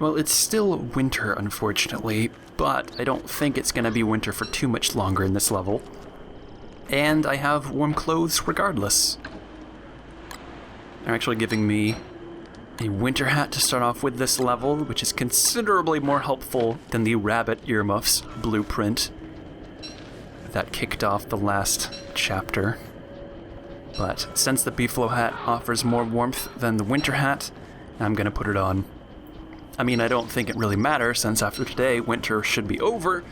Well, it's still winter, unfortunately, but I don't think it's going to be winter for too much longer in this level. And I have warm clothes regardless. They're actually giving me a winter hat to start off with this level, which is considerably more helpful than the rabbit earmuffs blueprint that kicked off the last chapter. But since the beefalo hat offers more warmth than the winter hat, I'm going to put it on. I mean, I don't think it really matters, since after today, winter should be over,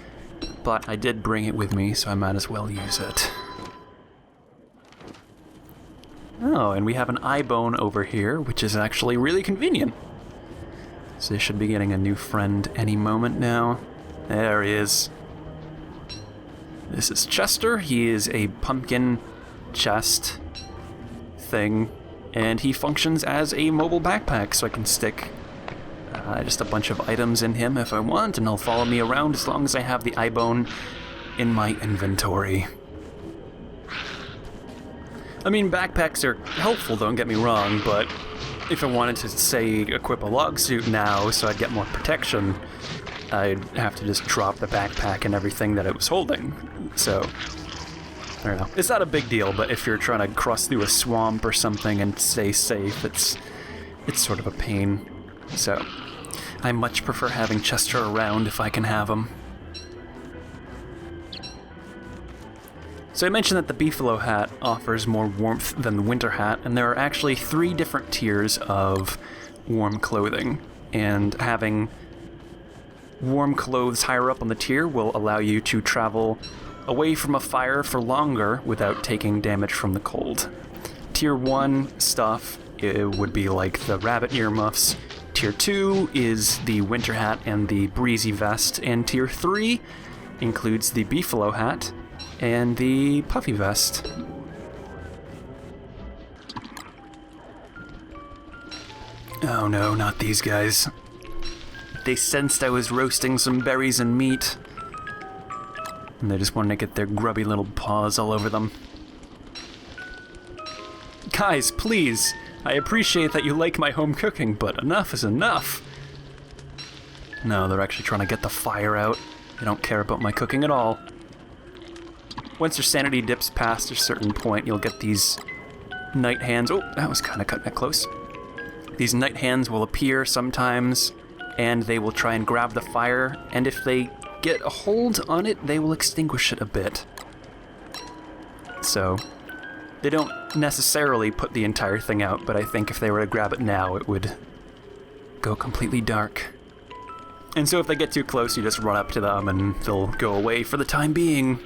but I did bring it with me, so I might as well use it. Oh, and we have an eye bone over here, which is actually really convenient. So they should be getting a new friend any moment now. There he is. This is Chester. He is a pumpkin chest thing, and he functions as a mobile backpack, so I can stick just a bunch of items in him if I want, and he'll follow me around as long as I have the eye bone in my inventory. I mean, backpacks are helpful, don't get me wrong, but if I wanted to, say, equip a log suit now so I'd get more protection, I'd have to just drop the backpack and everything that it was holding. So, I don't know. It's not a big deal, but if you're trying to cross through a swamp or something and stay safe, it's sort of a pain. So, I much prefer having Chester around if I can have him. So I mentioned that the beefalo hat offers more warmth than the winter hat, and there are actually 3 different tiers of warm clothing, and having warm clothes higher up on the tier will allow you to travel away from a fire for longer without taking damage from the cold. Tier 1 stuff, it would be like the rabbit earmuffs. Tier 2 is the winter hat and the breezy vest, and Tier 3 includes the beefalo hat and the puffy vest. Oh no, not these guys. They sensed I was roasting some berries and meat, and they just wanted to get their grubby little paws all over them. Guys, please! I appreciate that you like my home cooking, but enough is enough! No, they're actually trying to get the fire out. They don't care about my cooking at all. Once your sanity dips past a certain point, you'll get these night hands. Oh, that was kind of cutting it close. These night hands will appear sometimes, and they will try and grab the fire, and if they get a hold on it, they will extinguish it a bit. So, they don't necessarily put the entire thing out, but I think if they were to grab it now, it would go completely dark. And so if they get too close, you just run up to them, and they'll go away for the time being.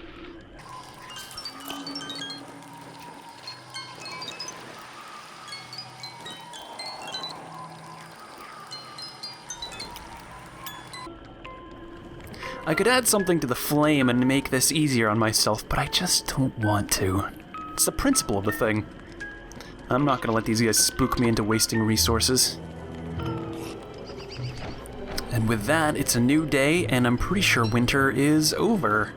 I could add something to the flame and make this easier on myself, but I just don't want to. It's the principle of the thing. I'm not gonna let these guys spook me into wasting resources. And with that, it's a new day, and I'm pretty sure winter is over.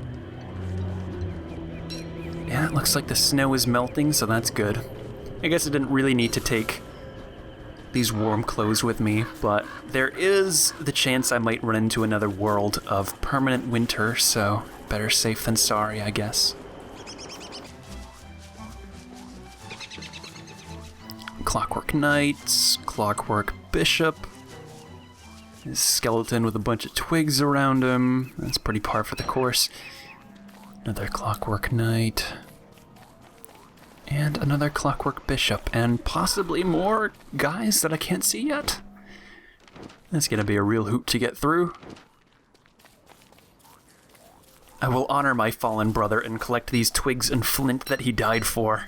Yeah, it looks like the snow is melting, so that's good. I guess I didn't really need to take these warm clothes with me, but there is the chance I might run into another world of permanent winter, so better safe than sorry, I guess. Clockwork Knights, Clockwork Bishop, his skeleton with a bunch of twigs around him. That's pretty par for the course. Another Clockwork Knight. And another Clockwork Bishop, and possibly more guys that I can't see yet. That's gonna be a real hoot to get through. I will honor my fallen brother and collect these twigs and flint that he died for.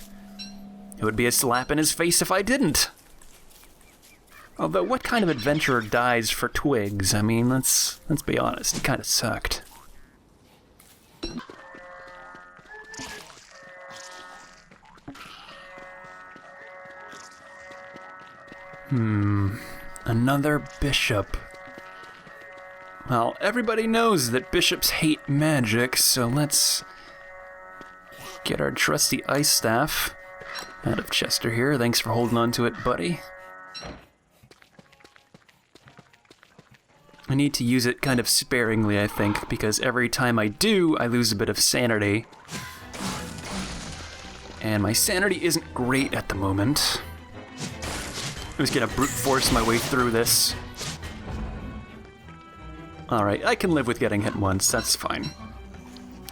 It would be a slap in his face if I didn't. Although, what kind of adventurer dies for twigs? I mean, let's be honest, it kind of sucked. Another bishop. Well, everybody knows that bishops hate magic, so let's get our trusty ice staff out of Chester here. Thanks for holding on to it, buddy. I need to use it kind of sparingly, I think, because every time I do, I lose a bit of sanity. And my sanity isn't great at the moment. I'm just gonna brute force my way through this. Alright, I can live with getting hit once, that's fine.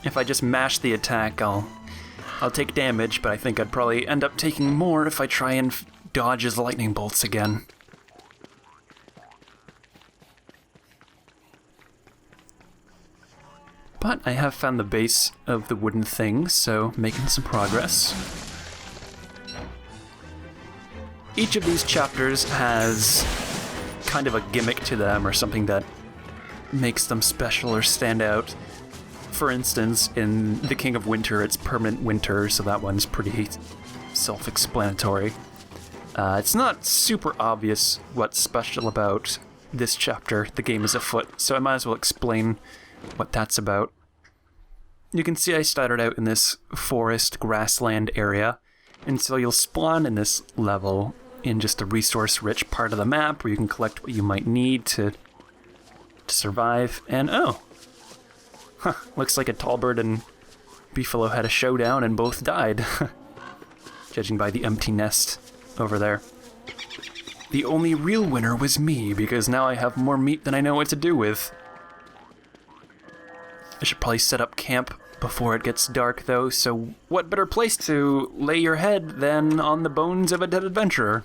If I just mash the attack, I'll take damage, but I think I'd probably end up taking more if I try and dodge his lightning bolts again. But I have found the base of the wooden thing, so making some progress. Each of these chapters has kind of a gimmick to them or something that makes them special or stand out. For instance, in The King of Winter, it's permanent winter, so that one's pretty self-explanatory. It's not super obvious what's special about this chapter, The Game is Afoot, so I might as well explain what that's about. You can see I started out in this forest grassland area, and so you'll spawn in this level in just a resource-rich part of the map where you can collect what you might need to survive, and looks like a tallbird and beefalo had a showdown and both died, judging by the empty nest over there. The only real winner was me, because now I have more meat than I know what to do with. I should probably set up camp before it gets dark, though, so what better place to lay your head than on the bones of a dead adventurer?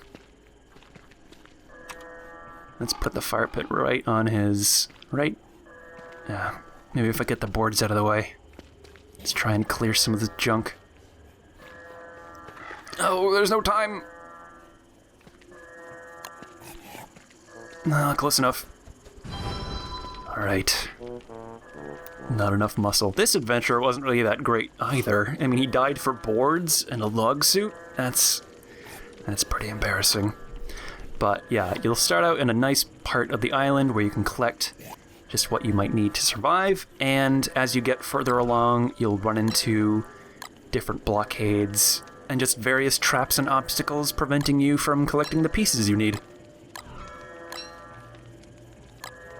Let's put the fire pit right on his... right? Yeah, maybe if I get the boards out of the way. Let's try and clear some of this junk. Oh, there's no time! No, close enough. Alright. Not enough muscle. This adventure wasn't really that great either. I mean, he died for boards and a log suit? That's pretty embarrassing. But yeah, you'll start out in a nice part of the island where you can collect just what you might need to survive, and as you get further along, you'll run into different blockades and just various traps and obstacles preventing you from collecting the pieces you need.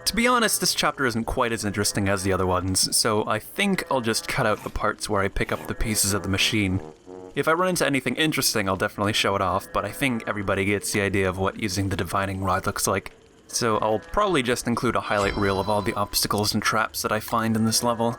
To be honest, this chapter isn't quite as interesting as the other ones, so I think I'll just cut out the parts where I pick up the pieces of the machine. If I run into anything interesting, I'll definitely show it off, but I think everybody gets the idea of what using the divining rod looks like. So I'll probably just include a highlight reel of all the obstacles and traps that I find in this level.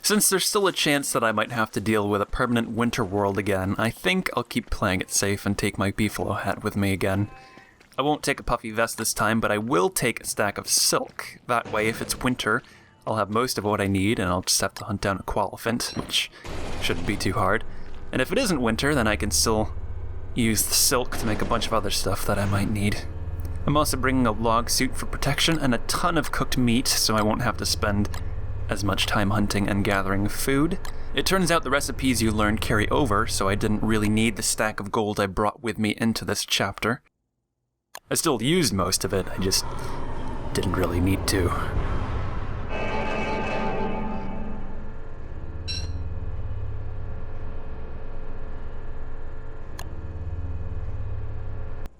Since there's still a chance that I might have to deal with a permanent winter world again, I think I'll keep playing it safe and take my beefalo hat with me again. I won't take a puffy vest this time, but I will take a stack of silk. That way, if it's winter, I'll have most of what I need, and I'll just have to hunt down a koalefant, which shouldn't be too hard. And if it isn't winter, then I can still use the silk to make a bunch of other stuff that I might need. I'm also bringing a log suit for protection and a ton of cooked meat, so I won't have to spend as much time hunting and gathering food. It turns out the recipes you learned carry over, so I didn't really need the stack of gold I brought with me into this chapter. I still used most of it, I just didn't really need to.